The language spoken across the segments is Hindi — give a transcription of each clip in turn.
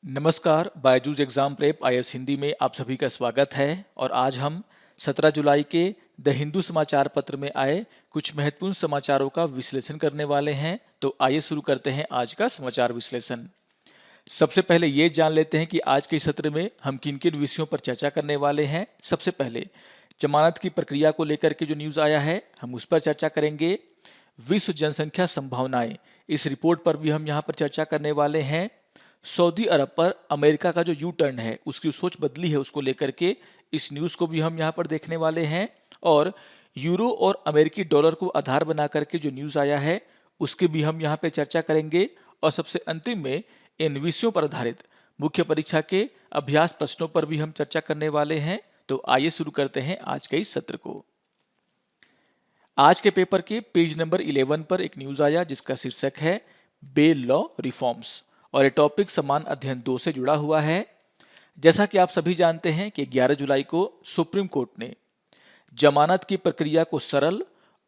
नमस्कार, Byju's exam prep IAS Hindi में आप सभी का स्वागत है। और आज हम 17 जुलाई के द हिंदू समाचार पत्र में आए कुछ महत्वपूर्ण समाचारों का विश्लेषण करने वाले हैं। तो आइए शुरू करते हैं आज का समाचार विश्लेषण। सबसे पहले ये जान लेते हैं कि आज के सत्र में हम किन किन विषयों पर चर्चा करने वाले हैं। सबसे पहले जमानत की प्रक्रिया को लेकर के जो न्यूज़ आया है हम उस पर चर्चा करेंगे। विश्व जनसंख्या संभावनाएं, इस रिपोर्ट पर भी हम यहाँ पर चर्चा करने वाले हैं। सऊदी अरब पर अमेरिका का जो यू टर्न है, उसकी सोच बदली है, उसको लेकर के इस न्यूज़ को भी हम यहाँ पर देखने वाले हैं। और यूरो और अमेरिकी डॉलर को आधार बना करके जो न्यूज़ आया है उसकी भी हम यहाँ पे चर्चा करेंगे। और सबसे अंतिम में इन विषयों पर आधारित मुख्य परीक्षा के अभ्यास प्रश्नों पर भी हम चर्चा करने वाले हैं। तो आइए शुरू करते हैं आज के इस सत्र को। आज के पेपर के पेज नंबर 11 पर एक न्यूज़ आया जिसका शीर्षक है बेल लॉ रिफॉर्म्स, और ये टॉपिक समान अध्ययन 2 से जुड़ा हुआ है। जैसा कि आप सभी जानते हैं कि 11 जुलाई को सुप्रीम कोर्ट ने जमानत की प्रक्रिया को सरल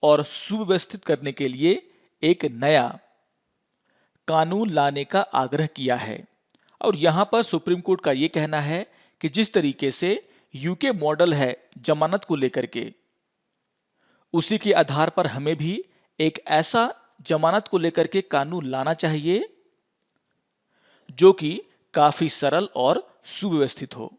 और सुव्यवस्थित करने के लिए एक नया कानून लाने का आग्रह किया है। और यहां पर सुप्रीम कोर्ट का ये कहना है कि जिस तरीके से यूके मॉडल है जमानत को लेकर के, उसी के आधार पर हमें भी एक ऐसा जमानत को लेकर के कानून लाना चाहिए जो कि काफी सरल और सुव्यवस्थित हो।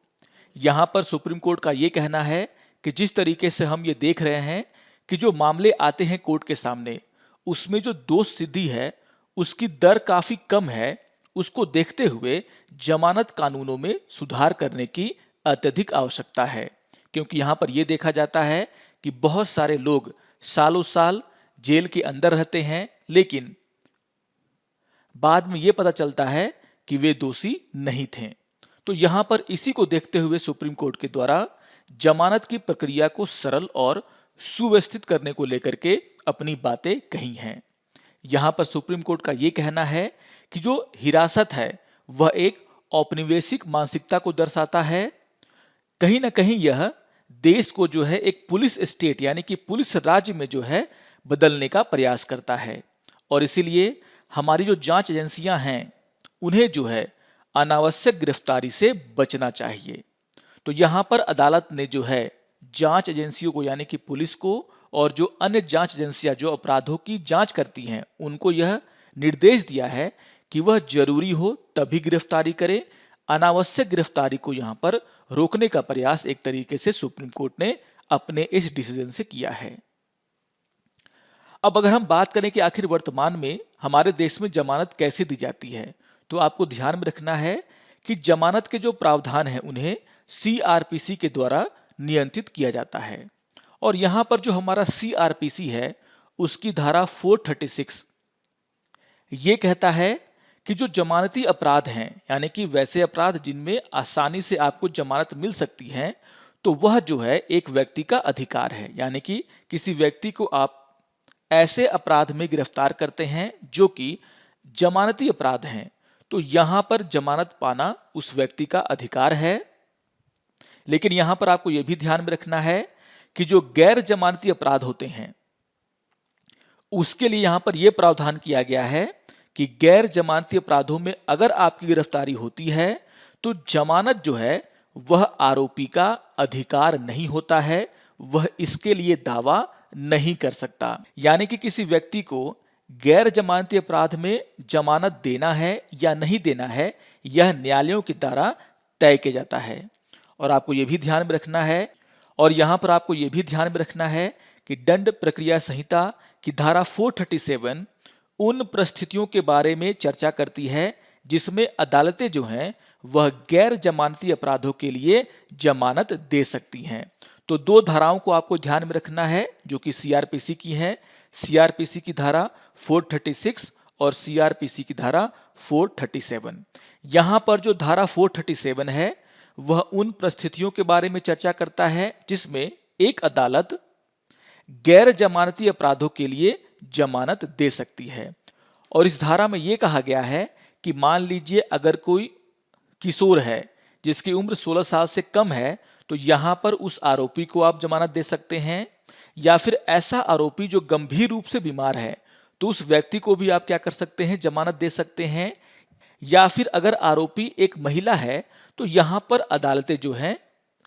यहां पर सुप्रीम कोर्ट का यह कहना है कि जिस तरीके से हम ये देख रहे हैं कि जो मामले आते हैं कोर्ट के सामने, उसमें जो दोष सिद्धि है उसकी दर काफी कम है। उसको देखते हुए जमानत कानूनों में सुधार करने की अत्यधिक आवश्यकता है, क्योंकि यहां पर यह देखा जाता है कि बहुत सारे लोग सालों साल जेल के अंदर रहते हैं, लेकिन बाद में यह पता चलता है कि वे दोषी नहीं थे। तो यहां पर इसी को देखते हुए सुप्रीम कोर्ट के द्वारा जमानत की प्रक्रिया को सरल और सुव्यवस्थित करने को लेकर के अपनी बातें कही हैं। यहां पर सुप्रीम कोर्ट का यह कहना है कि जो हिरासत है वह एक औपनिवेशिक मानसिकता को दर्शाता है। कहीं ना कहीं यह देश को जो है एक पुलिस स्टेट यानी कि पुलिस राज्य में जो है बदलने का प्रयास करता है। और इसीलिए हमारी जो जांच एजेंसियां हैं उन्हें जो है अनावश्यक गिरफ्तारी से बचना चाहिए। तो यहां पर अदालत ने जो है जांच एजेंसियों को यानी कि पुलिस को और जो अन्य जांच एजेंसियां जो अपराधों की जांच करती हैं उनको यह निर्देश दिया है कि वह जरूरी हो तभी गिरफ्तारी करे। अनावश्यक गिरफ्तारी को यहां पर रोकने का प्रयास एक तरीके से सुप्रीम कोर्ट ने अपने इस डिसीजन से किया है। अब अगर हम बात करें कि आखिर वर्तमान में हमारे देश में जमानत कैसे दी जाती है, तो आपको ध्यान में रखना है कि जमानत के जो प्रावधान हैं उन्हें सीआरपीसी के द्वारा नियंत्रित किया जाता है। और यहां पर जो हमारा सीआरपीसी है उसकी धारा 436 ये कहता है कि जो जमानती अपराध हैं यानी कि वैसे अपराध जिनमें आसानी से आपको जमानत मिल सकती है, तो वह जो है एक व्यक्ति का अधिकार है। यानी कि किसी व्यक्ति को आप ऐसे अपराध में गिरफ्तार करते हैं जो कि जमानती अपराध हैं, तो यहां पर जमानत पाना उस व्यक्ति का अधिकार है। लेकिन यहां पर आपको यह भी ध्यान में रखना है कि जो गैर जमानती अपराध होते हैं उसके लिए यहां पर यह प्रावधान किया गया है कि गैर जमानती अपराधों में अगर आपकी गिरफ्तारी होती है तो जमानत जो है वह आरोपी का अधिकार नहीं होता है, वह इसके लिए दावा नहीं कर सकता। यानी कि किसी व्यक्ति को गैर जमानती अपराध में जमानत देना है या नहीं देना है यह न्यायालयों के द्वारा तय किया जाता है। और आपको यह भी ध्यान में रखना है और यहां पर आपको यह भी ध्यान में रखना है कि दंड प्रक्रिया संहिता की धारा 437 उन परिस्थितियों के बारे में चर्चा करती है जिसमें अदालतें जो हैं वह गैर जमानती अपराधों के लिए जमानत दे सकती हैं। तो दो धाराओं को आपको ध्यान में रखना है जो कि सीआरपीसी की है। सीआरपीसी की धारा 436 और सीआरपीसी की धारा 437। यहां पर जो धारा 437 है वह उन परिस्थितियों के बारे में चर्चा करता है जिसमें एक अदालत गैर जमानती अपराधों के लिए जमानत दे सकती है। और इस धारा में यह कहा गया है कि मान लीजिए अगर कोई किशोर है जिसकी उम्र 16 साल से कम है, तो यहां पर उस आरोपी को आप जमानत दे सकते हैं। या फिर ऐसा आरोपी जो गंभीर रूप से बीमार है तो उस व्यक्ति को भी आप क्या कर सकते हैं, जमानत दे सकते हैं। या फिर अगर आरोपी एक महिला है तो यहां पर अदालतें जो हैं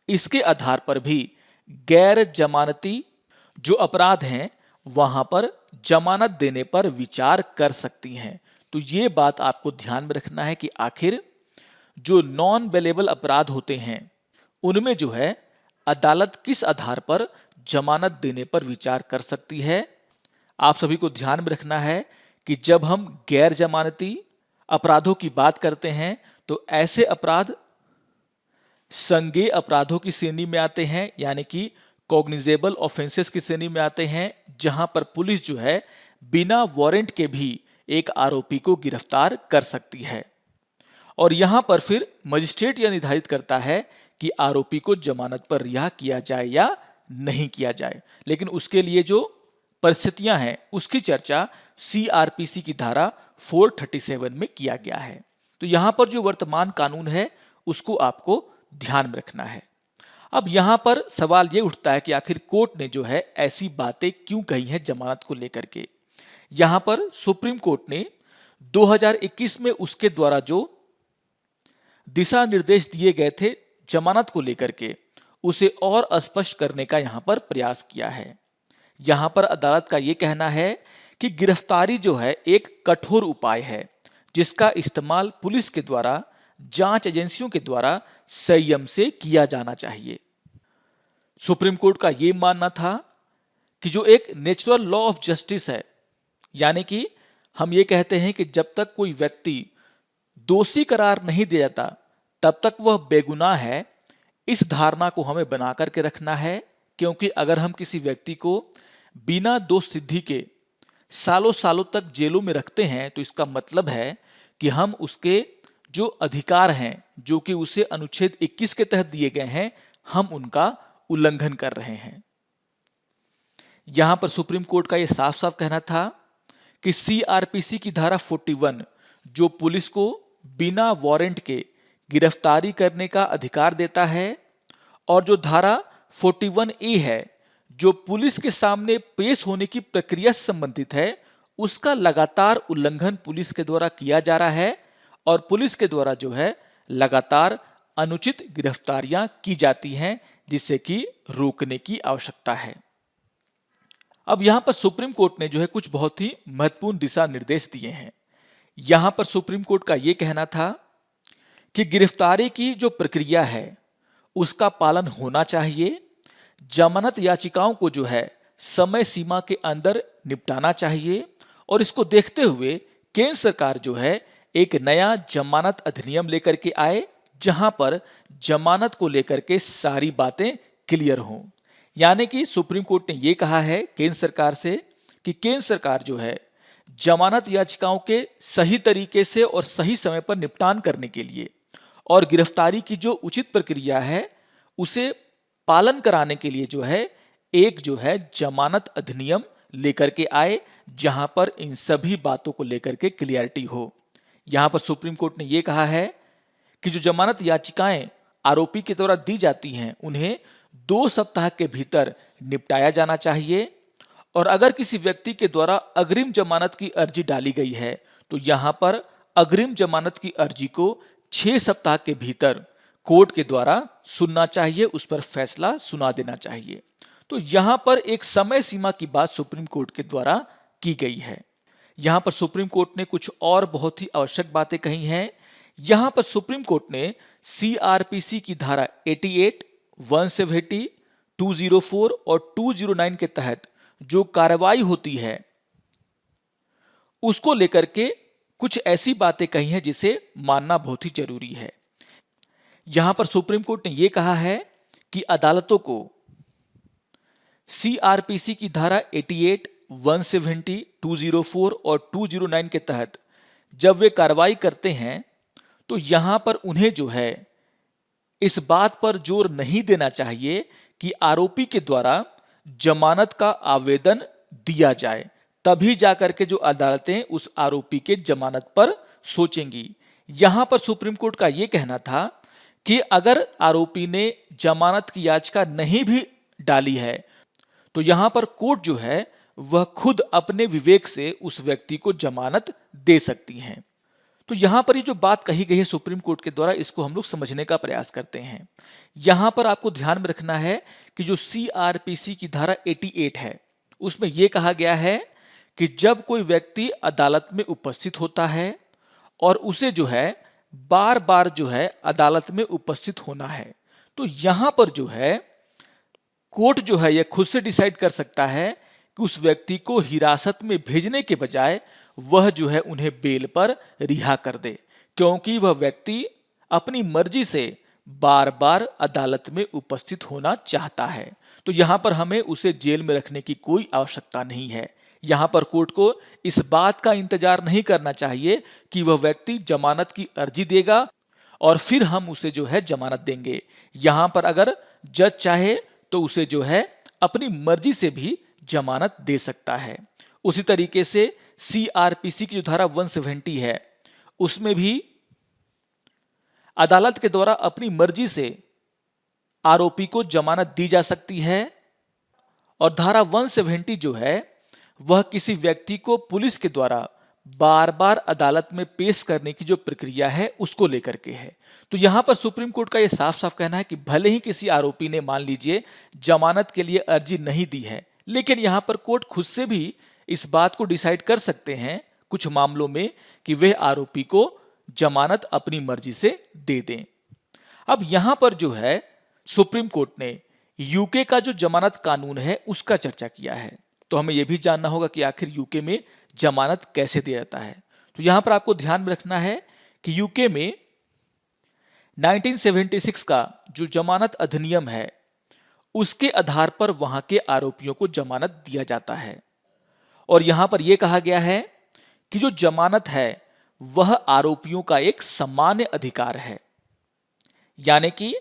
इसके आधार पर भी गैर जमानती जो अपराध हैं वहां पर जमानत देने पर विचार कर सकती हैं। तो ये बात आपको ध्यान में रखना है कि आखिर जो नॉन बेलेबल अपराध होते हैं उनमें जो है अदालत किस आधार पर जमानत देने पर विचार कर सकती है। आप सभी को ध्यान में रखना है कि जब हम गैर जमानती अपराधों की बात करते हैं तो ऐसे अपराध संज्ञेय अपराधों की श्रेणी में आते हैं, यानी कि कॉग्निजेबल ऑफेंसेस की श्रेणी में आते हैं, जहां पर पुलिस जो है बिना वारंट के भी एक आरोपी को गिरफ्तार कर सकती है। और यहां पर फिर मजिस्ट्रेट यह निर्धारित करता है कि आरोपी को जमानत पर रिहा किया जाए या नहीं किया जाए। लेकिन उसके लिए जो परिस्थितियां हैं उसकी चर्चा सीआरपीसी की धारा 437 में किया गया है। तो यहां पर जो वर्तमान कानून है उसको आपको ध्यान में रखना है। अब यहां पर सवाल यह उठता है कि आखिर कोर्ट ने जो है ऐसी बातें क्यों कही हैं जमानत को लेकर के। यहां पर सुप्रीम कोर्ट ने 2021 में उसके द्वारा जो दिशा निर्देश दिए गए थे जमानत को लेकर के उसे और स्पष्ट करने का यहां पर प्रयास किया है। यहां पर अदालत का यह कहना है कि गिरफ्तारी जो है एक कठोर उपाय है जिसका इस्तेमाल पुलिस के द्वारा, जांच एजेंसियों के द्वारा संयम से किया जाना चाहिए। सुप्रीम कोर्ट का यह मानना था कि जो एक नेचुरल लॉ ऑफ जस्टिस है, यानी कि हम ये कहते हैं कि जब तक कोई व्यक्ति दोषी करार नहीं दिया जाता तब तक वह बेगुनाह है, इस धारणा को हमें बना करके रखना है। क्योंकि अगर हम किसी व्यक्ति को बिना दोष सिद्धि के सालों सालों तक जेलों में रखते हैं तो इसका मतलब है कि हम उसके जो अधिकार हैं जो कि उसे अनुच्छेद 21 के तहत दिए गए हैं हम उनका उल्लंघन कर रहे हैं। यहां पर सुप्रीम कोर्ट का यह साफ साफ कहना था कि सीआरपीसी की धारा 41 जो पुलिस को बिना वारंट के गिरफ्तारी करने का अधिकार देता है और जो धारा 41A है जो पुलिस के सामने पेश होने की प्रक्रिया से संबंधित है, उसका लगातार उल्लंघन पुलिस के द्वारा किया जा रहा है और पुलिस के द्वारा जो है लगातार अनुचित गिरफ्तारियां की जाती हैं जिससे कि रोकने की आवश्यकता है। अब यहां पर सुप्रीम कोर्ट ने जो है कुछ बहुत ही महत्वपूर्ण दिशा निर्देश दिए हैं। यहां पर सुप्रीम कोर्ट का यह कहना था कि गिरफ्तारी की जो प्रक्रिया है उसका पालन होना चाहिए, जमानत याचिकाओं को जो है समय सीमा के अंदर निपटाना चाहिए और इसको देखते हुए केंद्र सरकार जो है एक नया जमानत अधिनियम लेकर के आए जहां पर जमानत को लेकर के सारी बातें क्लियर हों। यानी कि सुप्रीम कोर्ट ने यह कहा है केंद्र सरकार से कि केंद्र सरकार जो है जमानत याचिकाओं के सही तरीके से और सही समय पर निपटान करने के लिए और गिरफ्तारी की जो उचित प्रक्रिया है उसे पालन कराने के लिए जो है एक जो है जमानत अधिनियम लेकर के आए जहां पर इन सभी बातों को लेकर के क्लियरिटी हो। यहां पर सुप्रीम कोर्ट ने यह कहा है कि जो जमानत याचिकाएं आरोपी के द्वारा दी जाती हैं उन्हें 2 सप्ताह के भीतर निपटाया जाना चाहिए और अगर किसी व्यक्ति के द्वारा अग्रिम जमानत की अर्जी डाली गई है तो यहां पर अग्रिम जमानत की अर्जी को 6 सप्ताह के भीतर कोर्ट के द्वारा सुनना चाहिए, उस पर फैसला सुना देना चाहिए। तो यहां पर एक समय सीमा की बात सुप्रीम कोर्ट के द्वारा की गई है। यहां पर सुप्रीम कोर्ट ने कुछ और बहुत ही आवश्यक बातें कही हैं। यहां पर सुप्रीम कोर्ट ने सीआरपीसी की धारा 88, 170, 204 और 209 के तहत जो कार्रवाई होती है उसको लेकर के कुछ ऐसी बातें कही हैं जिसे मानना बहुत ही जरूरी है। यहां पर सुप्रीम कोर्ट ने यह कहा है कि अदालतों को सीआरपीसी की धारा 88, 170, 204 और 209 के तहत जब वे कार्रवाई करते हैं तो यहां पर उन्हें जो है इस बात पर जोर नहीं देना चाहिए कि आरोपी के द्वारा जमानत का आवेदन दिया जाए, तभी जाकर के जो अदालतें उस आरोपी के जमानत पर सोचेंगी। यहां पर सुप्रीम कोर्ट का यह कहना था कि अगर आरोपी ने जमानत की याचिका नहीं भी डाली है तो यहां पर कोर्ट जो है वह खुद अपने विवेक से उस व्यक्ति को जमानत दे सकती है। तो यहाँ पर ये जो बात कही गई है सुप्रीम कोर्ट के द्वारा, इसको हम लोग समझने का प्रयास करते हैं। यहाँ पर आपको ध्यान में रखना है कि जो सीआरपीसी की धारा 88 है, उसमें यह कहा गया है कि जब कोई व्यक्ति अदालत में उपस्थित होता है और उसे जो है बार बार जो है अदालत में उपस्थित होना है, तो यहाँ पर जो है कोर्ट जो है यह खुद से डिसाइड कर सकता है कि उस व्यक्ति को हिरासत में भेजने के बजाय वह जो है उन्हें बेल पर रिहा कर दे, क्योंकि वह व्यक्ति अपनी मर्जी से बार बार अदालत में उपस्थित होना चाहता है। तो यहां पर हमें उसे जेल में रखने की कोई आवश्यकता नहीं है। यहां पर कोर्ट को इस बात का इंतजार नहीं करना चाहिए कि वह व्यक्ति जमानत की अर्जी देगा और फिर हम उसे जो है जमानत देंगे। यहां पर अगर जज चाहे तो उसे जो है अपनी मर्जी से भी जमानत दे सकता है। उसी तरीके से सीआरपीसी की जो धारा 170 है, उसमें भी अदालत के द्वारा अपनी मर्जी से आरोपी को जमानत दी जा सकती है और धारा 170 जो है वह किसी व्यक्ति को पुलिस के द्वारा बार बार अदालत में पेश करने की जो प्रक्रिया है उसको लेकर के है। तो यहां पर सुप्रीम कोर्ट का यह साफ साफ कहना है कि भले ही किसी आरोपी ने मान लीजिए जमानत के लिए अर्जी नहीं दी है, लेकिन यहां पर कोर्ट खुद से भी इस बात को डिसाइड कर सकते हैं कुछ मामलों में कि वह आरोपी को जमानत अपनी मर्जी से दे दें। अब यहां पर जो है सुप्रीम कोर्ट ने यूके का जो जमानत कानून है उसका चर्चा किया है, तो हमें यह भी जानना होगा कि आखिर यूके में जमानत कैसे दिया जाता है। तो यहां पर आपको ध्यान में रखना है कि यूके में 1976 का जो जमानत अधिनियम है उसके आधार पर वहां के आरोपियों को जमानत दिया जाता है और यहां पर यह कहा गया है कि जो जमानत है वह आरोपियों का एक सामान्य अधिकार है। यानी कि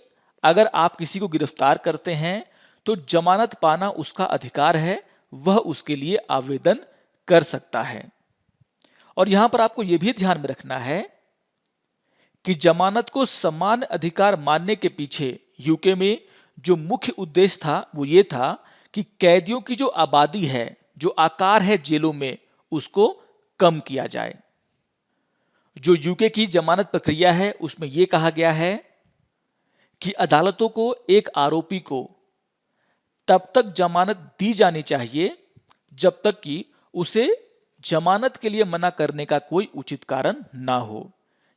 अगर आप किसी को गिरफ्तार करते हैं तो जमानत पाना उसका अधिकार है, वह उसके लिए आवेदन कर सकता है। और यहां पर आपको यह भी ध्यान में रखना है कि जमानत को समान अधिकार मानने के पीछे यूके में जो मुख्य उद्देश्य था वो ये था कि कैदियों की जो आबादी है, जो आकार है जेलों में, उसको कम किया जाए। जो यूके की जमानत प्रक्रिया है उसमें यह कहा गया है कि अदालतों को एक आरोपी को तब तक जमानत दी जानी चाहिए जब तक कि उसे जमानत के लिए मना करने का कोई उचित कारण ना हो।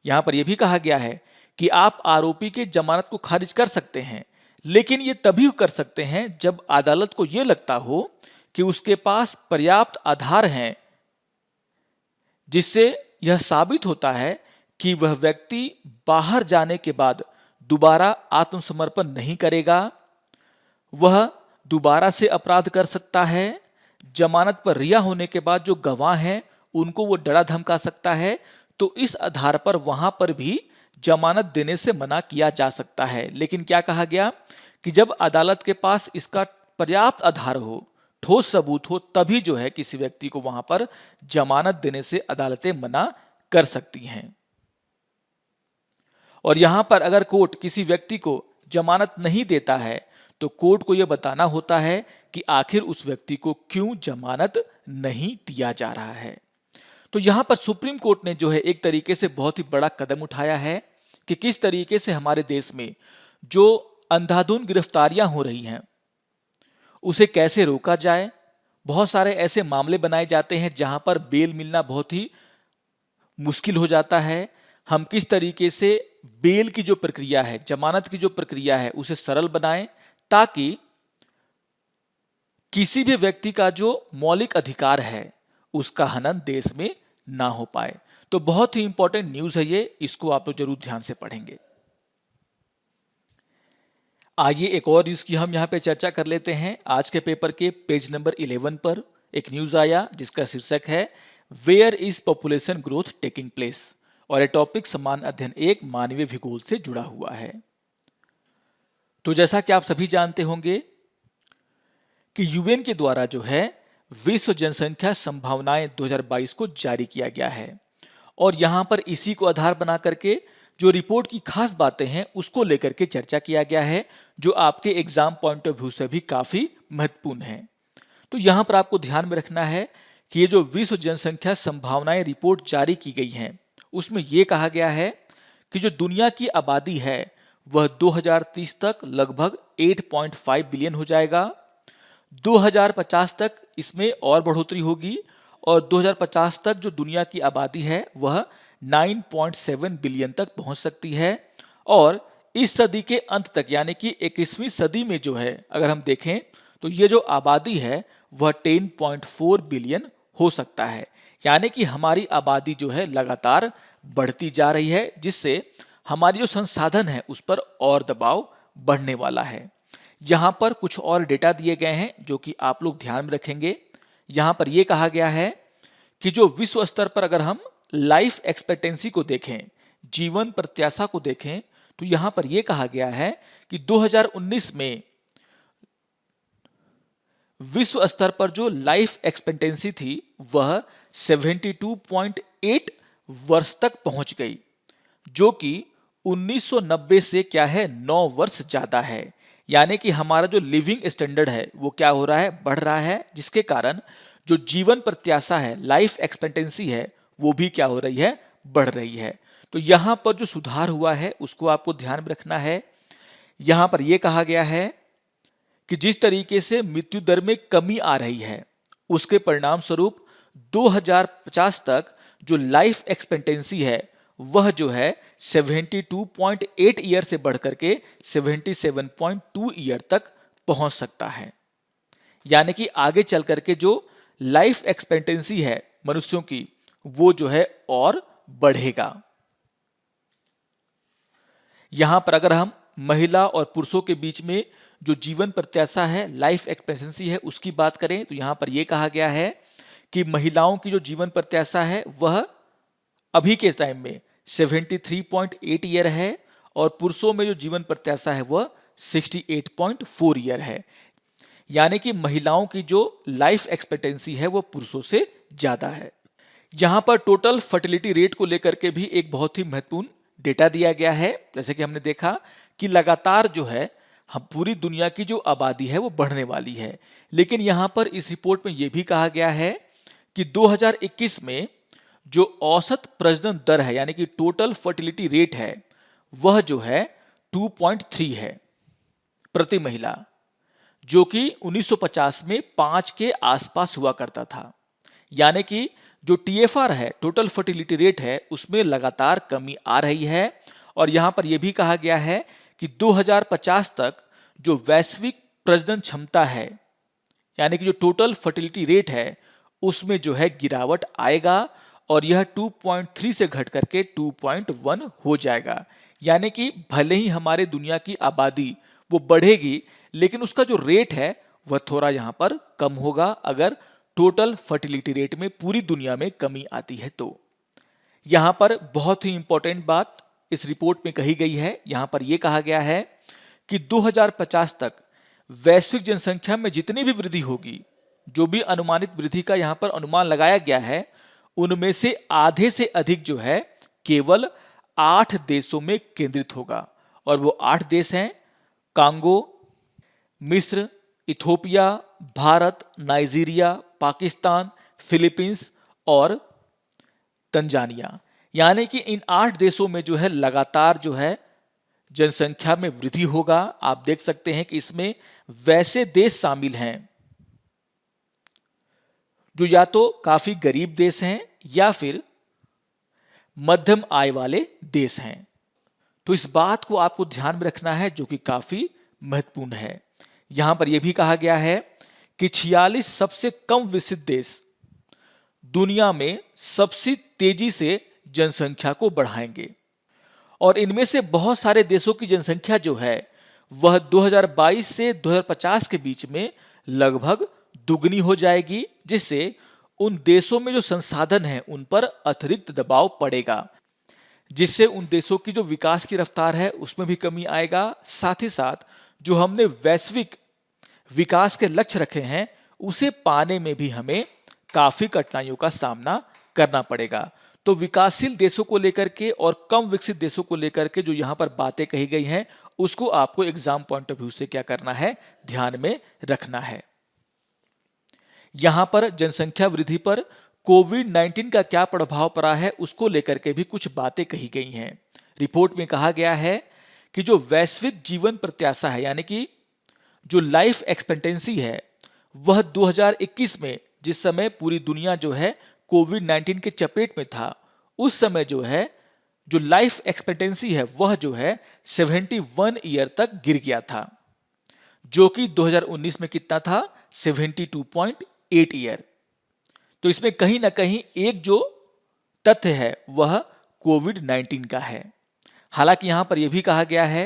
यहां पर यह भी कहा गया है कि आप आरोपी की जमानत को खारिज कर सकते हैं, लेकिन यह तभी कर सकते हैं जब अदालत को यह लगता हो कि उसके पास पर्याप्त आधार हैं जिससे यह साबित होता है कि वह व्यक्ति बाहर जाने के बाद दोबारा आत्मसमर्पण नहीं करेगा, वह दोबारा से अपराध कर सकता है, जमानत पर रिहा होने के बाद जो गवाह हैं उनको वो डरा धमका सकता है, तो इस आधार पर वहां पर भी जमानत देने से मना किया जा सकता है। लेकिन क्या कहा गया कि जब अदालत के पास इसका पर्याप्त आधार हो, ठोस सबूत हो, तभी जो है किसी व्यक्ति को वहां पर जमानत देने से अदालतें मना कर सकती हैं। और यहां पर अगर कोर्ट किसी व्यक्ति को जमानत नहीं देता है तो कोर्ट को यह बताना होता है कि आखिर उस व्यक्ति को क्यों जमानत नहीं दिया जा रहा है। तो यहां पर सुप्रीम कोर्ट ने जो है एक तरीके से बहुत ही बड़ा कदम उठाया है कि किस तरीके से हमारे देश में जो अंधाधुंध गिरफ्तारियां हो रही हैं उसे कैसे रोका जाए। बहुत सारे ऐसे मामले बनाए जाते हैं जहां पर बेल मिलना बहुत ही मुश्किल हो जाता है। हम किस तरीके से बेल की जो प्रक्रिया है, जमानत की जो प्रक्रिया है, उसे सरल बनाएं ताकि किसी भी व्यक्ति का जो मौलिक अधिकार है उसका हनन देश में ना हो पाए। तो बहुत ही इंपॉर्टेंट न्यूज है ये, इसको आप लोग जरूर ध्यान से पढ़ेंगे। आइए एक और न्यूज की हम यहाँ पे चर्चा कर लेते हैं। आज के पेपर के पेज नंबर 11 पर एक न्यूज आया जिसका शीर्षक है where is population growth taking place, और ये टॉपिक समान अध्ययन 1 मानवीय भूगोल से जुड़ा हुआ है। तो जैसा कि आप सभी जानते होंगे कि यूएन के द्वारा जो है विश्व जनसंख्या संभावनाएं 2022 को जारी किया गया है और यहां पर इसी को आधार बना करके जो रिपोर्ट की खास बातें हैं उसको लेकर के चर्चा किया गया है, जो आपके एग्जाम पॉइंट ऑफ व्यू से भी काफी महत्वपूर्ण है। तो यहां पर आपको ध्यान में रखना है कि ये जो विश्व जनसंख्या संभावनाएं रिपोर्ट जारी की गई हैं उसमें ये कहा गया है कि जो दुनिया की आबादी है वह 2030 तक लगभग 8.5 बिलियन हो जाएगा। 2050 तक इसमें और बढ़ोतरी होगी और 2050 तक जो दुनिया की आबादी है वह 9.7 बिलियन तक पहुंच सकती है। और इस सदी के अंत तक यानी कि 21वीं सदी में जो है अगर हम देखें तो ये जो आबादी है वह 10.4 बिलियन हो सकता है। यानी कि हमारी आबादी जो है लगातार बढ़ती जा रही है, जिससे हमारी जो संसाधन है उस पर और दबाव बढ़ने वाला है। यहाँ पर कुछ और डेटा दिए गए हैं जो कि आप लोग ध्यान में रखेंगे। यहाँ पर यह कहा गया है कि जो विश्व स्तर पर अगर हम लाइफ एक्सपेक्टेंसी को देखें, जीवन प्रत्याशा को देखें, तो यहाँ पर यह कहा गया है कि 2019 में विश्व स्तर पर जो लाइफ एक्सपेक्टेंसी थी वह 72.8 वर्ष तक पहुंच गई, जो कि 1990 से क्या है 9 वर्ष ज्यादा है। यानी कि हमारा जो लिविंग स्टैंडर्ड है वो क्या हो रहा है, बढ़ रहा है, जिसके कारण जो जीवन प्रत्याशा है, लाइफ एक्सपेक्टेंसी है, वो भी क्या हो रही है, बढ़ रही है। तो यहां पर जो सुधार हुआ है उसको आपको ध्यान में रखना है। यहां पर यह कहा गया है कि जिस तरीके से मृत्यु दर में कमी आ रही है उसके परिणाम स्वरूप 2050 तक जो लाइफ एक्सपेक्टेंसी है वह जो है 72.8 ईयर से बढ़कर के 77.2 ईयर तक पहुंच सकता है। यानी कि आगे चल करके जो लाइफ एक्सपेक्टेंसी है मनुष्यों की वो जो है और बढ़ेगा। यहां पर अगर हम महिला और पुरुषों के बीच में जो जीवन प्रत्याशा है, लाइफ एक्सपेक्टेंसी है, उसकी बात करें तो यहां पर यह कहा गया है कि महिलाओं की जो जीवन प्रत्याशा है वह अभी के टाइम में 73.8 ईयर है और पुरुषों में जो जीवन प्रत्याशा है वह 68.4 ईयर है। यानी कि महिलाओं की जो लाइफ एक्सपेक्टेंसी है वो पुरुषों से ज्यादा है। यहां पर टोटल फर्टिलिटी रेट को लेकर के भी एक बहुत ही महत्वपूर्ण डेटा दिया गया है। जैसे कि हमने देखा कि लगातार जो है हम पूरी दुनिया की जो आबादी है वो बढ़ने वाली है, लेकिन यहां पर इस रिपोर्ट में यह भी कहा गया है कि 2021 में जो औसत प्रजनन दर है यानी कि टोटल फर्टिलिटी रेट है वह जो है 2.3 है प्रति महिला, जो कि 1950 में 5 के आसपास हुआ करता था। यानी कि जो टीएफआर है, टोटल फर्टिलिटी रेट है, उसमें लगातार कमी आ रही है। और यहां पर यह भी कहा गया है कि 2050 तक जो वैश्विक प्रजनन क्षमता है यानी कि जो टोटल फर्टिलिटी रेट है उसमें जो है गिरावट आएगा और यह 2.3 से घट करके 2.1 हो जाएगा। यानी कि भले ही हमारे दुनिया की आबादी वो बढ़ेगी लेकिन उसका जो रेट है वह थोड़ा यहां पर कम होगा अगर टोटल फर्टिलिटी रेट में पूरी दुनिया में कमी आती है तो। यहां पर बहुत ही इंपॉर्टेंट बात इस रिपोर्ट में कही गई है। यहां पर यह कहा गया है कि 2050 तक वैश्विक जनसंख्या में जितनी भी वृद्धि होगी, जो भी अनुमानित वृद्धि का यहां पर अनुमान लगाया गया है, उनमें से आधे से अधिक जो है केवल 8 देशों में केंद्रित होगा। और वो 8 देश हैं कांगो, मिस्र, Ethiopia, Bharat, Nigeria, Pakistan, Philippines और तंजानिया। यानी कि इन 8 देशों में जो है लगातार जो है जनसंख्या में वृद्धि होगा। आप देख सकते हैं कि इसमें वैसे देश शामिल हैं जो या तो काफी गरीब देश हैं या फिर मध्यम आय वाले देश हैं। तो इस बात को आपको ध्यान में रखना है जो कि काफी महत्वपूर्ण है। यहां पर यह भी कहा गया है कि 46 सबसे कम विकसित देश दुनिया में सबसे तेजी से जनसंख्या को बढ़ाएंगे और इनमें से बहुत सारे देशों की जनसंख्या जो है वह 2022 से 2050 के बीच में लगभग दुगनी हो जाएगी, जिससे उन देशों में जो संसाधन है उन पर अतिरिक्त दबाव पड़ेगा, जिससे उन देशों की जो विकास की रफ्तार है उसमें भी कमी आएगा। साथ ही साथ जो हमने वैश्विक विकास के लक्ष्य रखे हैं उसे पाने में भी हमें काफी कठिनाइयों का सामना करना पड़ेगा। तो विकासशील देशों को लेकर के और कम विकसित देशों को लेकर के जो यहां पर बातें कही गई हैं उसको आपको एग्जाम पॉइंट ऑफ व्यू से क्या करना है, ध्यान में रखना है। यहां पर जनसंख्या वृद्धि पर कोविड 19 का क्या प्रभाव पड़ा है उसको लेकर के भी कुछ बातें कही गई हैं। रिपोर्ट में कहा गया है कि जो वैश्विक जीवन प्रत्याशा है, यानी कि जो लाइफ एक्सपेक्टेंसी है, वह 2021 में, जिस समय पूरी दुनिया जो है कोविड 19 के चपेट में था, उस समय जो है जो लाइफ एक्सपेक्टेंसी है वह जो है 71 ईयर तक गिर गया था, जो कि 2019 में कितना था, 72.8 ईयर। तो इसमें कहीं ना कहीं एक जो तथ्य है वह कोविड 19 का है। हालांकि यहां पर यह भी कहा गया है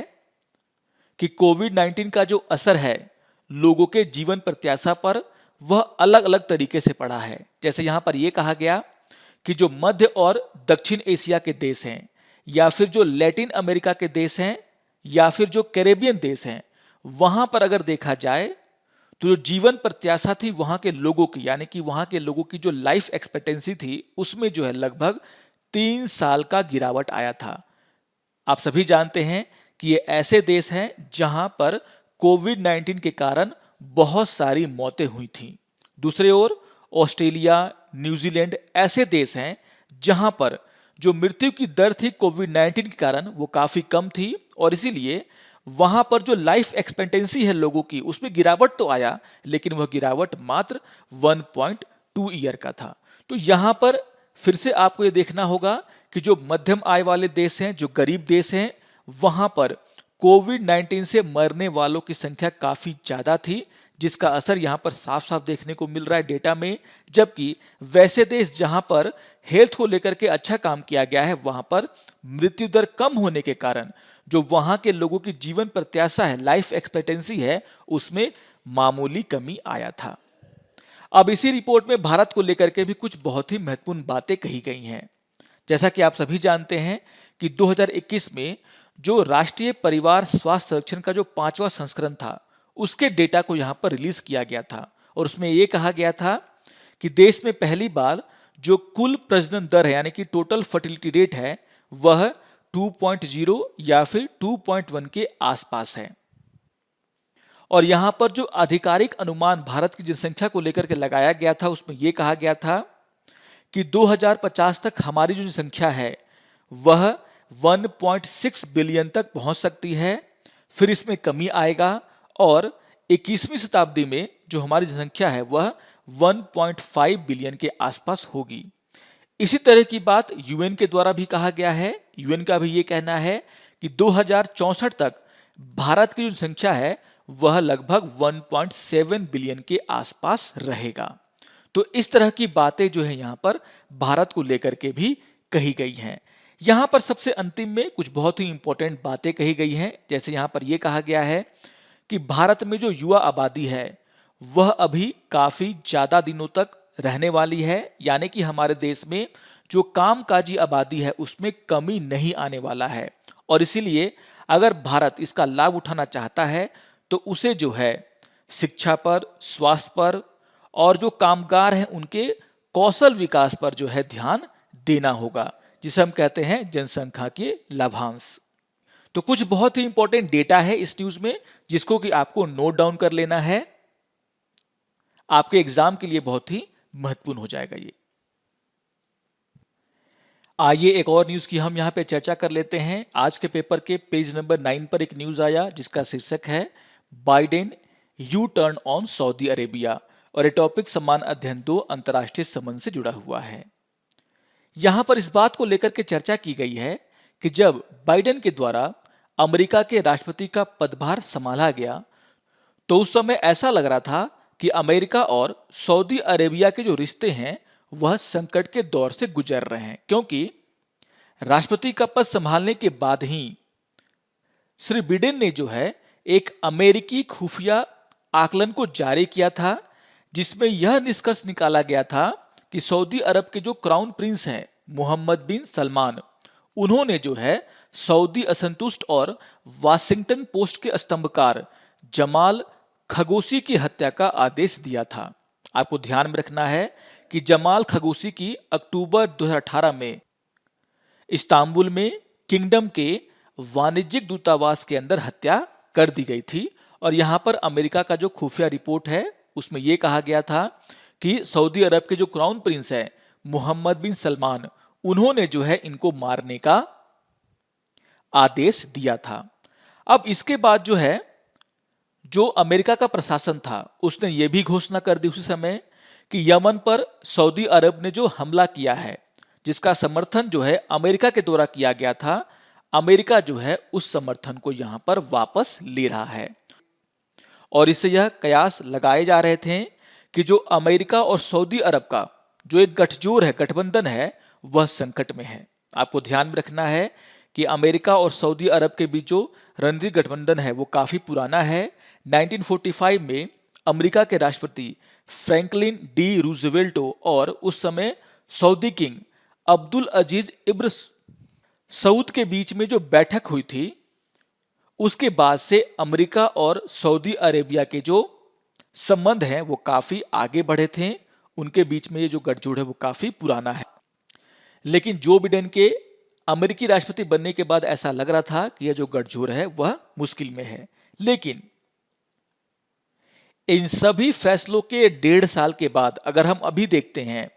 कि कोविड 19 का जो असर है लोगों के जीवन प्रत्याशा पर, वह अलग अलग तरीके से पड़ा है। जैसे यहां पर यह कहा गया कि जो मध्य और दक्षिण एशिया के देश हैं, या फिर जो लैटिन अमेरिका के देश हैं, या फिर जो कैरेबियन देश हैं, वहां पर अगर देखा जाए तो जो जीवन प्रत्याशा थी वहां के लोगों की, यानी कि वहां के लोगों की जो लाइफ एक्सपेक्टेंसी थी, उसमें जो है लगभग 3 साल का गिरावट आया था। आप सभी जानते हैं कि ये ऐसे देश हैं जहां पर कोविड 19 के कारण बहुत सारी मौतें हुई थीं। दूसरी ओर ऑस्ट्रेलिया, न्यूजीलैंड ऐसे देश हैं जहां पर जो मृत्यु की दर थी कोविड 19 के कारण वो काफी कम थी, और इसीलिए वहां पर जो लाइफ एक्सपेक्टेंसी है लोगों की, उसमें गिरावट तो आया, लेकिन वह गिरावट मात्र 1.2 ईयर का था। तो यहां पर फिर से आपको ये देखना होगा कि जो मध्यम आय वाले देश हैं, जो गरीब देश हैं, वहां पर कोविड 19 से मरने वालों की संख्या काफी ज्यादा थी, जिसका असर यहां पर साफ साफ देखने को मिल रहा है डेटा में। जबकि वैसे देश जहां पर हेल्थ को लेकर के अच्छा काम किया गया है, वहां पर मृत्यु दर कम होने के कारण जो वहां के लोगों की जीवन प्रत्याशा है, लाइफ एक्सपेक्टेंसी है, उसमें मामूली कमी आया था। अब इसी रिपोर्ट में भारत को लेकर के भी कुछ बहुत ही महत्वपूर्ण बातें कही गई हैं। जैसा कि आप सभी जानते हैं कि 2021 में जो राष्ट्रीय परिवार स्वास्थ्य संरक्षण का जो 5वां संस्करण था, उसके डेटा को यहां पर रिलीज किया गया था, और उसमें यह कहा गया था कि देश में पहली बार जो कुल प्रजनन दर है, यानी कि टोटल फर्टिलिटी रेट है, वह 2.0 या फिर 2.1 के आसपास है। और यहां पर जो आधिकारिक अनुमान भारत की जनसंख्या को लेकर के लगाया गया था, उसमें यह कहा गया था कि 2050 तक हमारी जो जनसंख्या है वह 1.6 बिलियन तक पहुंच सकती है, फिर इसमें कमी आएगा, और 21वीं शताब्दी में जो हमारी जनसंख्या है वह 1.5 बिलियन के आसपास होगी। इसी तरह की बात यूएन के द्वारा भी कहा गया है। यूएन का भी ये कहना है कि 2064 तक भारत की जो संख्या है वह लगभग 1.7 बिलियन के आसपास रहेगा। तो इस तरह की बातें जो है यहाँ पर भारत को लेकर के भी कही गई हैं। यहाँ पर सबसे अंतिम में कुछ बहुत ही इंपॉर्टेंट बातें कही गई हैं। जैसे यहाँ पर यह कहा गया है कि भारत में जो युवा आबादी है वह अभी काफी ज्यादा दिनों तक रहने वाली है, यानी कि हमारे देश में जो कामकाजी आबादी है उसमें कमी नहीं आने वाला है। और इसीलिए अगर भारत इसका लाभ उठाना चाहता है तो उसे जो है शिक्षा पर, स्वास्थ्य पर, और जो कामगार हैं उनके कौशल विकास पर जो है ध्यान देना होगा, जिसे हम कहते हैं जनसंख्या के लाभांश। तो कुछ बहुत ही इंपॉर्टेंट डेटा है इस न्यूज में, जिसको कि आपको नोट डाउन कर लेना है, आपके एग्जाम के लिए बहुत ही महत्वपूर्ण हो जाएगा ये। आइए एक और न्यूज की हम यहां पे चर्चा कर लेते हैं। आज के पेपर के पेज नंबर 9 पर एक न्यूज आया जिसका शीर्षक है Biden U turn on Saudi Arabia, और ये टॉपिक समान अध्ययन 2 अंतरराष्ट्रीय संबंध से जुड़ा हुआ है। यहां पर इस बात को लेकर के चर्चा की गई है कि जब बाइडेन के द्वारा अमेरिका के राष्ट्रपति का पदभार संभाला गया तो उस समय ऐसा लग रहा था कि अमेरिका और सऊदी अरेबिया के जो रिश्ते हैं वह संकट के दौर से गुजर रहे हैं, क्योंकि राष्ट्रपति का पद संभालने के बाद ही श्री बिडेन ने जो है एक अमेरिकी खुफिया आकलन को जारी किया था, जिसमें यह निष्कर्ष निकाला गया था कि सऊदी अरब के जो क्राउन प्रिंस हैं मोहम्मद बिन सलमान, उन्होंने जो है सऊदी असंतुष्ट और वाशिंगटन पोस्ट के स्तंभकार जमाल खगोसी की हत्या का आदेश दिया था। आपको ध्यान में रखना है कि जमाल खगोसी की अक्टूबर 2018 में इस्तांबुल में किंगडम के वाणिज्यिक दूतावास के अंदर हत्या कर दी गई थी। और यहां पर अमेरिका का जो खुफिया रिपोर्ट है उसमें यह कहा गया था कि सऊदी अरब के जो क्राउन प्रिंस है मोहम्मद बिन सलमान, उन्होंने जो है इनको मारने का आदेश दिया था। अब इसके बाद जो है जो अमेरिका का प्रशासन था उसने ये भी घोषणा कर दी उसी समय कि यमन पर सऊदी अरब ने जो हमला किया है, जिसका समर्थन जो है अमेरिका के द्वारा किया गया था, अमेरिका जो है उस समर्थन को यहां पर वापस ले रहा है। और इससे यह कयास लगाए जा रहे थे कि जो अमेरिका और सऊदी अरब का जो एक गठजोड़ है, गठबंधन है, वह संकट में है। आपको ध्यान में रखना है कि अमेरिका और सऊदी अरब के बीच जो रणनीतिक गठबंधन है वो काफी पुराना है। 1945 में अमेरिका के राष्ट्रपति फ्रैंकलिन डी रूजवेल्टो और उस समय सऊदी किंग अब्दुल अजीज इब्न सऊद के बीच में जो बैठक हुई थी, उसके बाद से अमेरिका और सऊदी अरेबिया के जो संबंध हैं वो काफी आगे बढ़े थे। उनके बीच में ये जो गठजोड़ है वो काफी पुराना है। लेकिन जो बिडेन के अमेरिकी राष्ट्रपति बनने के बाद ऐसा लग रहा था कि यह जो गठजोड़ है वह मुश्किल में है। लेकिन इन सभी फैसलों के 1.5 साल के बाद अगर हम अभी देखते हैं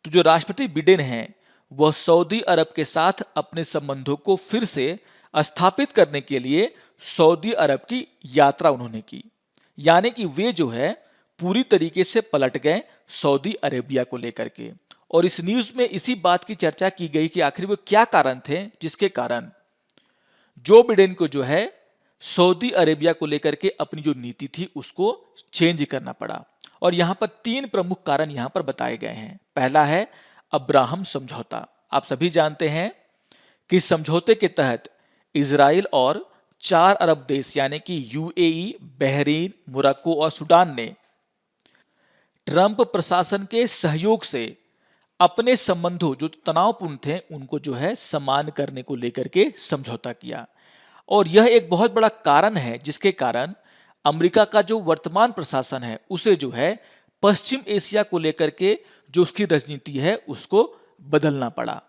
तो जो राष्ट्रपति बिडेन हैं वह सऊदी अरब के साथ अपने संबंधों को फिर से स्थापित करने के लिए सऊदी अरब की यात्रा उन्होंने की। यानी कि वे जो है पूरी तरीके से पलट गए सऊदी अरेबिया को लेकर के। और इस न्यूज में इसी बात की चर्चा की गई कि आखिर वो क्या कारण थे जिसके कारण जो बिडेन को जो है सऊदी अरेबिया को लेकर के अपनी जो नीति थी उसको चेंज करना पड़ा। और यहां पर 3 प्रमुख कारण यहां पर बताए गए हैं। पहला है अब्राहम समझौता। आप सभी जानते हैं कि समझौते के तहत इजराइल और 4 अरब देश यानी कि यूएई, बहरीन, मोरक्को और सूडान ने ट्रंप प्रशासन के सहयोग से अपने संबंधों जो तनावपूर्ण थे उनको जो है समान करने को लेकर के समझौता किया। और यह एक बहुत बड़ा कारण है जिसके कारण अमेरिका का जो वर्तमान प्रशासन है उसे जो है पश्चिम एशिया को लेकर के जो उसकी राजनीति है उसको बदलना पड़ा।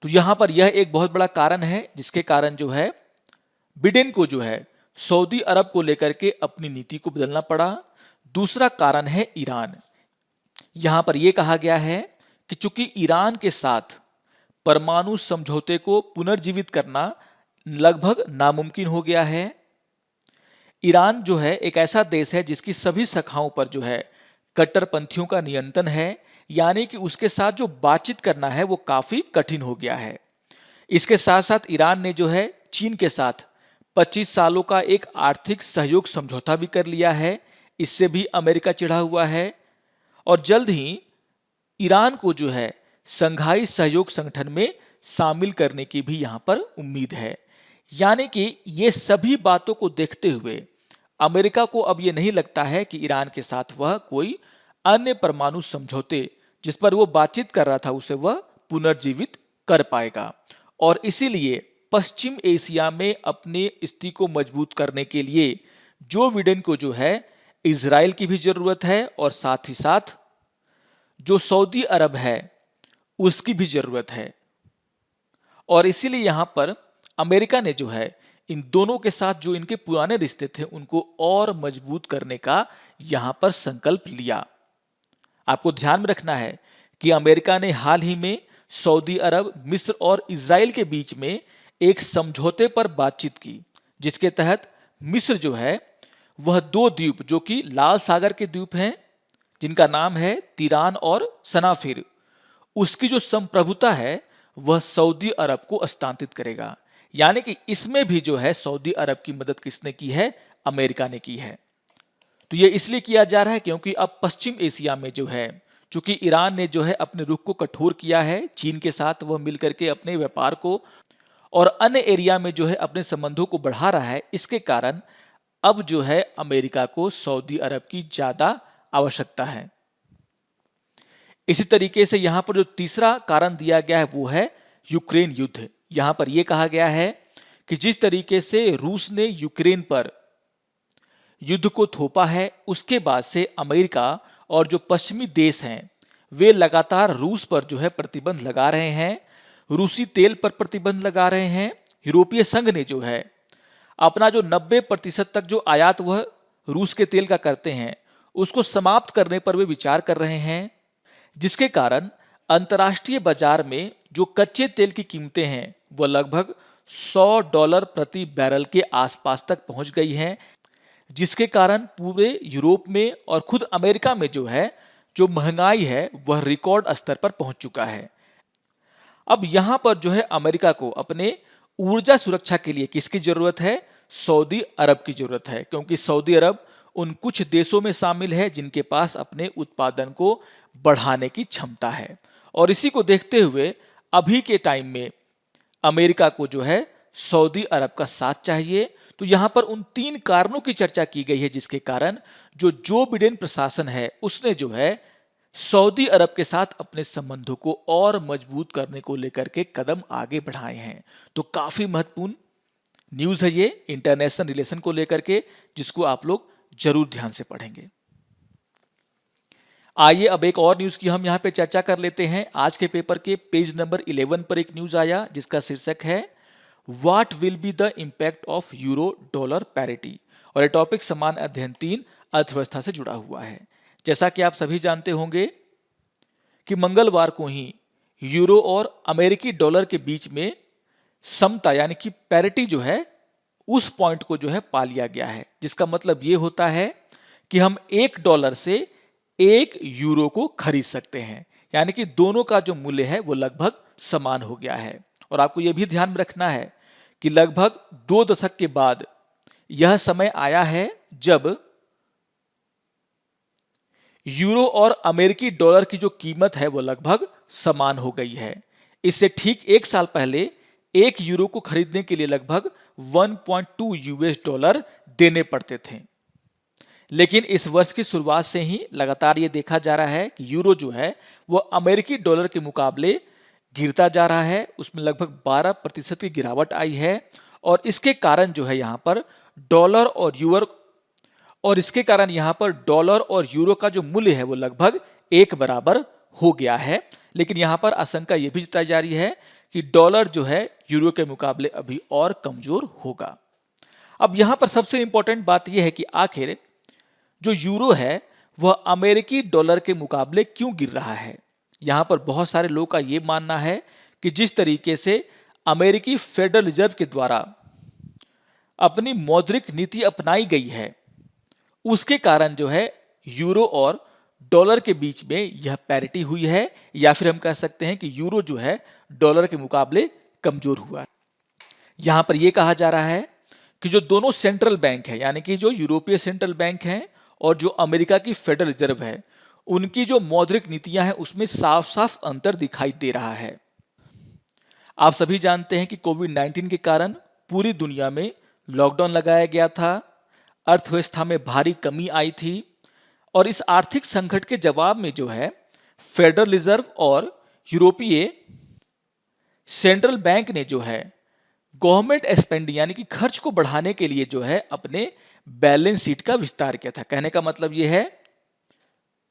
तो यहां पर यह एक बहुत बड़ा कारण है जिसके कारण जो है बिडेन को जो है सऊदी अरब को लेकर के अपनी नीति को बदलना पड़ा। दूसरा कारण है ईरान। यहां पर यह कहा गया है कि चूंकि ईरान के साथ परमाणु समझौते को पुनर्जीवित करना लगभग नामुमकिन हो गया है। ईरान जो है एक ऐसा देश है जिसकी सभी शाखाओं पर जो है कट्टरपंथियों का नियंत्रण है, यानी कि उसके साथ जो बातचीत करना है वो काफी कठिन हो गया है। इसके साथ साथ ईरान ने जो है चीन के साथ 25 सालों का एक आर्थिक सहयोग समझौता भी कर लिया है। इससे भी अमेरिका चिढ़ा हुआ है। और जल्द ही ईरान को जो है संघाई सहयोग संगठन में शामिल करने की भी यहां पर उम्मीद है। यानी कि ये सभी बातों को देखते हुए अमेरिका को अब ये नहीं लगता है कि ईरान के साथ वह कोई अन्य परमाणु समझौते जिस पर वो बातचीत कर रहा था उसे वह पुनर्जीवित कर पाएगा। और इसीलिए पश्चिम एशिया में अपनी स्थिति को मजबूत करने के लिए जो बिडेन को जो है इजराइल की भी जरूरत है और साथ ही साथ जो सऊदी अरब है उसकी भी जरूरत है। और इसीलिए यहां पर अमेरिका ने जो है इन दोनों के साथ जो इनके पुराने रिश्ते थे उनको और मजबूत करने का यहां पर संकल्प लिया। आपको ध्यान में रखना है कि अमेरिका ने हाल ही में सऊदी अरब, मिस्र और इजराइल के बीच में एक समझौते पर बातचीत की, जिसके तहत मिस्र जो है वह 2 द्वीप जो कि लाल सागर के द्वीप हैं जिनका नाम है तिरान और सनाफिर, उसकी जो संप्रभुता है वह सऊदी अरब को हस्तांतरित करेगा। यानी कि इसमें भी जो है सऊदी अरब की मदद किसने की है? अमेरिका ने की है। तो यह इसलिए किया जा रहा है क्योंकि अब पश्चिम एशिया में जो है चूंकि ईरान ने जो है अपने रुख को कठोर किया है चीन के साथ, वह मिलकर के अपने व्यापार को और अन्य एरिया में जो है अपने संबंधों को बढ़ा रहा है। इसके कारण अब जो है अमेरिका को सऊदी अरब की ज्यादा आवश्यकता है। इसी तरीके से यहां पर जो तीसरा कारण दिया गया है वो है यूक्रेन युद्ध। यहां पर यह कहा गया है कि जिस तरीके से रूस ने यूक्रेन पर युद्ध को थोपा है उसके बाद से अमेरिका और जो पश्चिमी देश हैं वे लगातार रूस पर जो है प्रतिबंध लगा रहे हैं। रूसी तेल पर प्रतिबंध लगा रहे हैं। यूरोपीय संघ ने जो है अपना जो 90% तक जो आयात वह रूस के तेल का करते हैं उसको समाप्त करने पर वे विचार कर रहे हैं। जिसके कारण अंतर्राष्ट्रीय बाजार में जो कच्चे तेल की कीमतें हैं वो लगभग $100 प्रति बैरल के आसपास तक पहुंच गई हैं, जिसके कारण पूरे यूरोप में और खुद अमेरिका में जो महंगाई है वह रिकॉर्ड स्तर पर पहुंच चुका है। अब यहां पर अमेरिका को अपने ऊर्जा सुरक्षा के लिए किसकी जरूरत है? सऊदी अरब की जरूरत है, क्योंकि सऊदी अरब उन कुछ देशों में शामिल है जिनके पास अपने उत्पादन को बढ़ाने की क्षमता है। और इसी को देखते हुए अभी के टाइम में अमेरिका को सऊदी अरब का साथ चाहिए। तो यहां पर उन 3 कारणों की चर्चा की गई है जिसके कारण जो बिडेन प्रशासन है उसने सऊदी अरब के साथ अपने संबंधों को और मजबूत करने को लेकर के कदम आगे बढ़ाए हैं। तो काफी महत्वपूर्ण न्यूज है ये इंटरनेशनल रिलेशन को लेकर के, जिसको आप लोग जरूर ध्यान से पढ़ेंगे। आइए अब एक और न्यूज की हम यहां पे चर्चा कर लेते हैं। आज के पेपर के पेज नंबर 11 पर एक न्यूज आया जिसका शीर्षक है what will be the impact of euro dollar parity. और ये टॉपिक समान अध्ययन 3 अर्थव्यवस्था से जुड़ा हुआ है। जैसा कि आप सभी जानते होंगे कि मंगलवार को ही यूरो और अमेरिकी डॉलर के बीच में समता यानी कि पैरिटी उस पॉइंट को पा लिया गया है, जिसका मतलब ये होता है कि हम $1 से 1 यूरो को खरीद सकते हैं, यानी कि दोनों का जो मूल्य है वो लगभग समान हो गया है। और आपको यह भी ध्यान में रखना है कि लगभग 2 दशक के बाद यह समय आया है जब यूरो और अमेरिकी डॉलर की जो कीमत है वो लगभग समान हो गई है। इससे ठीक 1 साल पहले 1 यूरो को खरीदने के लिए लगभग 1.2 यूएस डॉलर देने पड़ते थे। लेकिन इस वर्ष की शुरुआत से ही लगातार ये देखा जा रहा है कि यूरो वो अमेरिकी डॉलर के मुकाबले गिरता जा रहा है। उसमें लगभग 12% की गिरावट आई है। और इसके कारण यहाँ पर डॉलर और यूरो का जो मूल्य है वो लगभग एक बराबर हो गया है। लेकिन यहाँ पर आशंका ये भी जताई जा रही है कि डॉलर यूरो के मुकाबले अभी और कमजोर होगा। अब यहाँ पर सबसे इंपॉर्टेंट बात यह है कि आखिर जो यूरो है वह अमेरिकी डॉलर के मुकाबले क्यों गिर रहा है। यहाँ पर बहुत सारे लोगों का यह मानना है कि जिस तरीके से अमेरिकी फेडरल रिजर्व के द्वारा अपनी मौद्रिक नीति अपनाई गई है उसके कारण यूरो और डॉलर के बीच में यह पैरिटी हुई है, या फिर हम कह सकते हैं कि यूरो डॉलर के मुकाबले कमजोर हुआ है। यहां पर यह कहा जा रहा है कि जो दोनों सेंट्रल बैंक है, यानी कि जो यूरोपीय सेंट्रल बैंक है और जो अमेरिका की फेडरल रिजर्व है, उनकी जो मौद्रिक नीतियां हैं उसमें साफ साफ अंतर दिखाई दे रहा है। आप सभी जानते हैं कि कोविड-19 के कारण पूरी दुनिया में लॉकडाउन लगाया गया था, अर्थव्यवस्था में भारी कमी आई थी। और इस आर्थिक संकट के जवाब में फेडरल रिजर्व और यूरोपीय सेंट्रल बैंक ने गवर्नमेंट स्पेंडिंग यानी कि खर्च को बढ़ाने के लिए अपने बैलेंस शीट का विस्तार किया था। कहने का मतलब यह है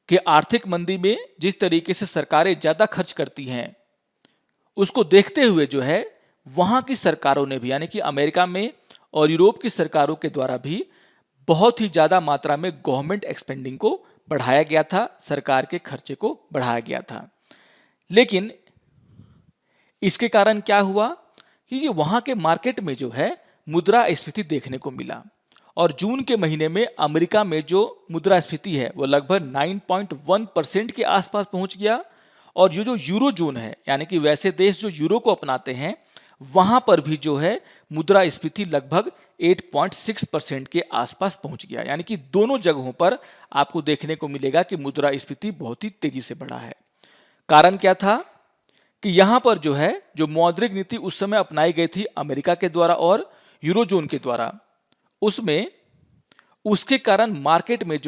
कि आर्थिक मंदी में जिस तरीके से सरकारें ज्यादा खर्च करती हैं उसको देखते हुए वहां की सरकारों ने भी, यानी कि अमेरिका में और यूरोप की सरकारों के द्वारा भी बहुत ही ज्यादा मात्रा में गवर्नमेंट एक्सपेंडिंग को बढ़ाया गया था, सरकार के खर्चे को बढ़ाया गया था। लेकिन इसके कारण क्या हुआ कि वहां के मार्केट में मुद्रास्फीति देखने को मिला। और जून के महीने में अमेरिका में जो मुद्रास्फीति है वो लगभग 9.1% के आसपास पहुंच गया। और जो यूरो जोन है, यानी कि वैसे देश जो यूरो को अपनाते हैं, वहां पर भी मुद्रास्फीति लगभग 8.6% के आसपास पहुंच गया। यानी कि दोनों जगहों पर आपको देखने को मिलेगा कि मुद्रास्फीति बहुत ही तेजी से बढ़ा है। कारण क्या था कि यहां पर जो मौद्रिक नीति उस समय अपनाई गई थी अमेरिका के द्वारा और यूरोजोन के द्वारा, उसमें उसके कारण मार्केट में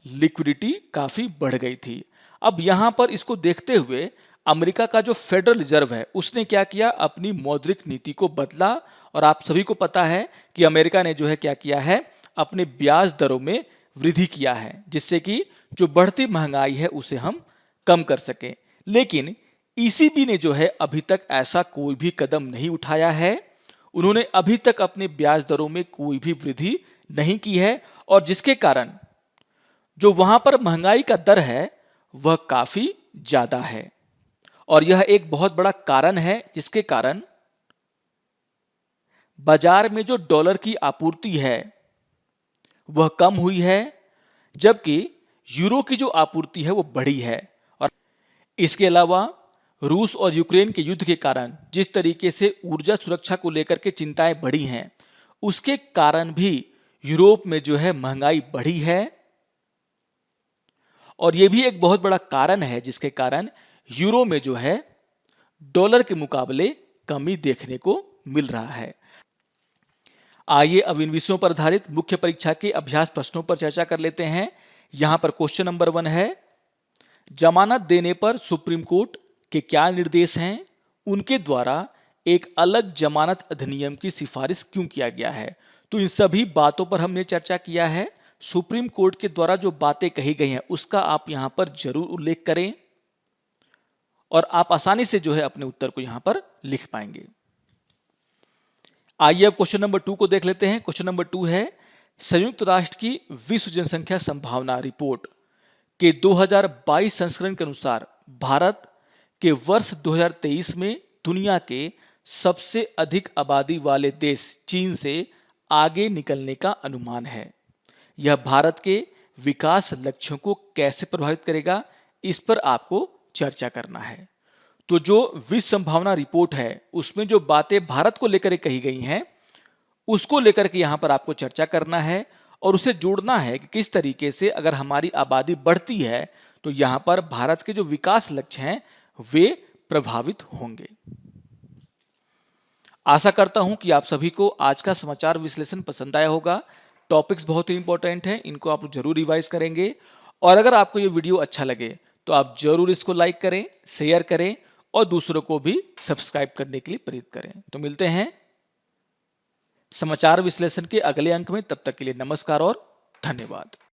लिक्विडिटी काफी बढ़ गई थी। अब यहां पर इसको देखते हुए अमेरिका का जो फेडरल रिजर्व है उसने क्या किया, अपनी मौद्रिक नीति को बदला। और आप सभी को पता है कि अमेरिका ने क्या किया है, अपने ब्याज दरों में वृद्धि किया है, जिससे कि जो बढ़ती महंगाई है उसे हम कम कर सकें। लेकिन ईसीबी ने अभी तक ऐसा कोई भी कदम नहीं उठाया है। उन्होंने अभी तक अपने ब्याज दरों में कोई भी वृद्धि नहीं की है, और जिसके कारण जो वहां पर महंगाई का दर है वह काफी ज्यादा है और यह एक बहुत बड़ा कारण है जिसके कारण बाजार में जो डॉलर की आपूर्ति है वह कम हुई है, जबकि यूरो की जो आपूर्ति है वो बढ़ी है। और इसके अलावा रूस और यूक्रेन के युद्ध के कारण जिस तरीके से ऊर्जा सुरक्षा को लेकर के चिंताएं बढ़ी हैं, उसके कारण भी यूरोप में जो है महंगाई बढ़ी है और यह भी एक बहुत बड़ा कारण है जिसके कारण यूरो में जो है डॉलर के मुकाबले कमी देखने को मिल रहा है। आइए अब इन विषयों पर आधारित मुख्य परीक्षा के अभ्यास प्रश्नों पर चर्चा कर लेते हैं। यहां पर क्वेश्चन नंबर 1 है, जमानत देने पर सुप्रीम कोर्ट के क्या निर्देश हैं, उनके द्वारा एक अलग जमानत अधिनियम की सिफारिश क्यों किया गया है। तो इन सभी बातों पर हमने चर्चा किया है। सुप्रीम कोर्ट के द्वारा जो बातें कही गई हैं उसका आप यहां पर जरूर उल्लेख करें और आप आसानी से जो है अपने उत्तर को यहां पर लिख पाएंगे। आइए अब क्वेश्चन नंबर 2 को देख लेते हैं। क्वेश्चन नंबर 2 है, संयुक्त राष्ट्र की विश्व जनसंख्या संभावना रिपोर्ट के 2022 संस्करण के अनुसार भारत के वर्ष 2023 में दुनिया के सबसे अधिक आबादी वाले देश चीन से आगे निकलने का अनुमान है। यह भारत के विकास लक्ष्यों को कैसे प्रभावित करेगा, इस पर आपको चर्चा करना है। तो जो विश्व संभावना रिपोर्ट है उसमें जो बातें भारत को लेकर कही गई हैं उसको लेकर के यहां पर आपको चर्चा करना है और उसे जोड़ना है कि किस तरीके से अगर हमारी आबादी बढ़ती है तो यहां पर भारत के जो विकास लक्ष्य हैं वे प्रभावित होंगे। आशा करता हूं कि आप सभी को आज का समाचार विश्लेषण पसंद आया होगा। टॉपिक्स बहुत ही इंपॉर्टेंट हैं, इनको आप जरूर रिवाइज करेंगे और अगर आपको ये वीडियो अच्छा लगे तो आप जरूर इसको लाइक करें, शेयर करें और दूसरों को भी सब्सक्राइब करने के लिए प्रेरित करें। तो मिलते हैं समाचार विश्लेषण के अगले अंक में, तब तक के लिए नमस्कार और धन्यवाद।